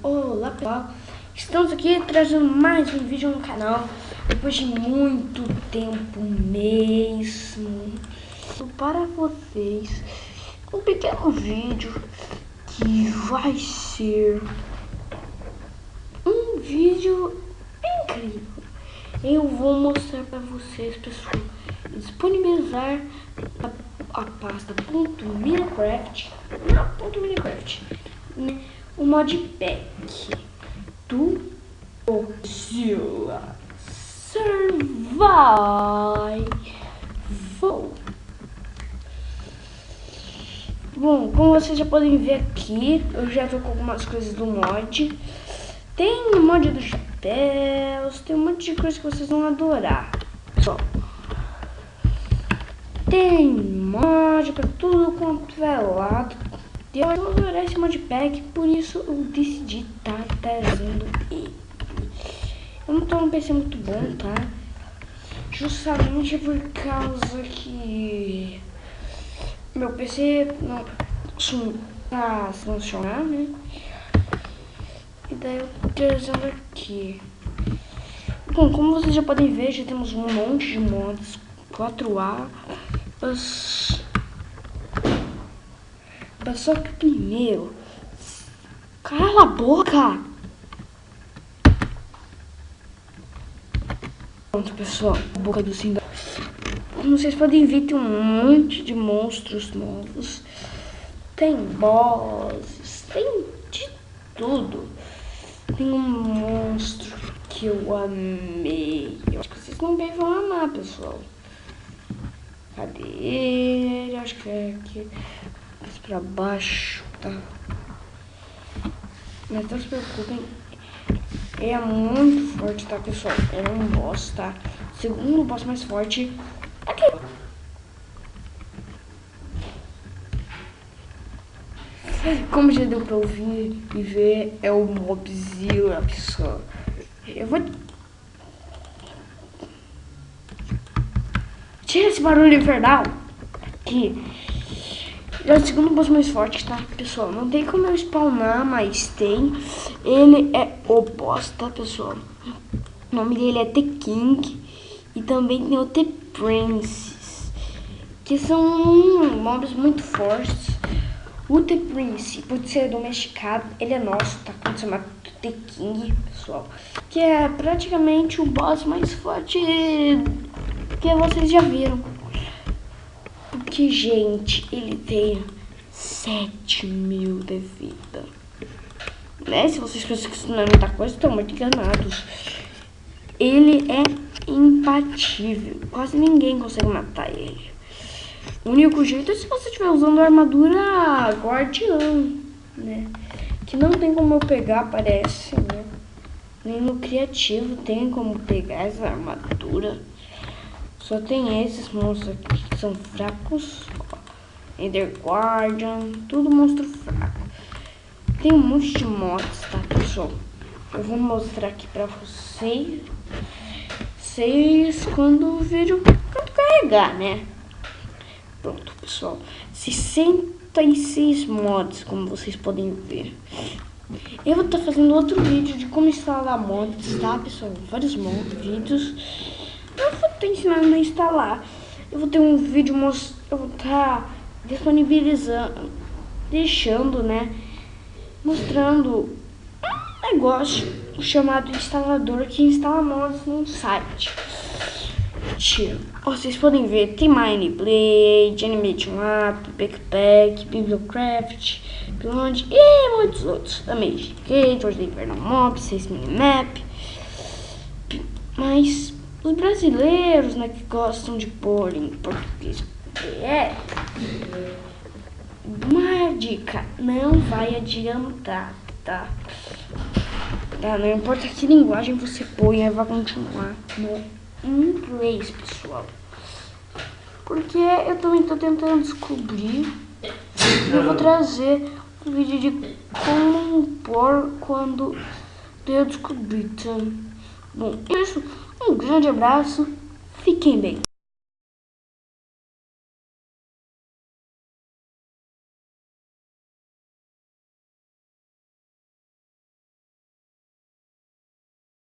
Olá pessoal, estamos aqui trazendo mais um vídeo no canal depois de muito tempo mesmo para vocês, um pequeno vídeo que vai ser um vídeo incrível. Eu vou mostrar para vocês, pessoal, disponibilizar a pasta .minecraft, né? O modpack do Godzilla Survival. Bom, como vocês já podem ver aqui, eu já tô com algumas coisas do mod. Tem o mod dos chapéus, tem um monte de coisa que vocês vão adorar. Pessoal, tem mod pra tudo quanto é lado. Eu adorei esse modpack, por isso eu decidi estar trazendo ele. Eu não tô num PC muito bom, tá? Justamente por causa que meu PC não tá funcionar, né? E daí eu tô trazendo aqui. Bom, como vocês já podem ver, já temos um monte de mods 4A. Só que primeiro, cala a boca! Pronto, pessoal, a boca do Simba. Como vocês podem ver, tem um monte de monstros novos. Tem bosses, tem de tudo. Tem um monstro que eu amei. Eu acho que vocês também vão amar, pessoal. Cadê ele? Acho que é aqui. Mais pra baixo, tá? Mas não se preocupem, ele é muito forte, tá, pessoal? Ele é um boss, tá? O segundo boss mais forte é aquele. Como já deu pra ouvir e ver, é o Mobzilla, pessoal. Eu vou tirar esse barulho infernal aqui. Ele é o segundo boss mais forte, tá, pessoal? Não tem como eu spawnar, mas tem. Ele é o boss, tá, pessoal? O nome dele é The King. E também tem o The Prince, que são mobs muito fortes. O The Prince, por ser domesticado, ele é nosso, tá? Quando chamado The King, pessoal. Que é praticamente o boss mais forte que vocês já viram. Porque, gente, ele tem 7.000 de vida. Né? Se vocês pensam que isso não é muita coisa, estão muito enganados. Ele é imbatível. Quase ninguém consegue matar ele. O único jeito é se você estiver usando a armadura guardiã, né? Que não tem como eu pegar, parece, né? Nem no criativo tem como pegar essa armadura. Só tem esses monstros aqui que são fracos. Ender Guardian, tudo monstro fraco. Tem um monte de mods, tá, pessoal? Eu vou mostrar aqui pra vocês quando o vídeo carregar, né? Pronto, pessoal. 66 mods, como vocês podem ver. Eu vou estar fazendo outro vídeo de como instalar mods, tá, pessoal? Vários vídeos. Eu vou estar ensinando a instalar. Eu vou ter um vídeo eu vou estar disponibilizando, deixando, né? Mostrando um negócio chamado instalador que instala mods num site. Vocês podem ver, tem Mineblade, Animation App, Backpack, Bibliocraft, Beyond e muitos outros. Também Gate, Inferno Mob, 6 Minimap. Mas os brasileiros, né, que gostam de pôr em português uma dica, não vai adiantar, tá? Não importa que linguagem você põe, vai continuar no inglês, pessoal. Porque eu também tô tentando descobrir. Eu vou trazer um vídeo de como pôr quando eu descobrir, tá? Bom, isso. Um grande abraço. Fiquem bem.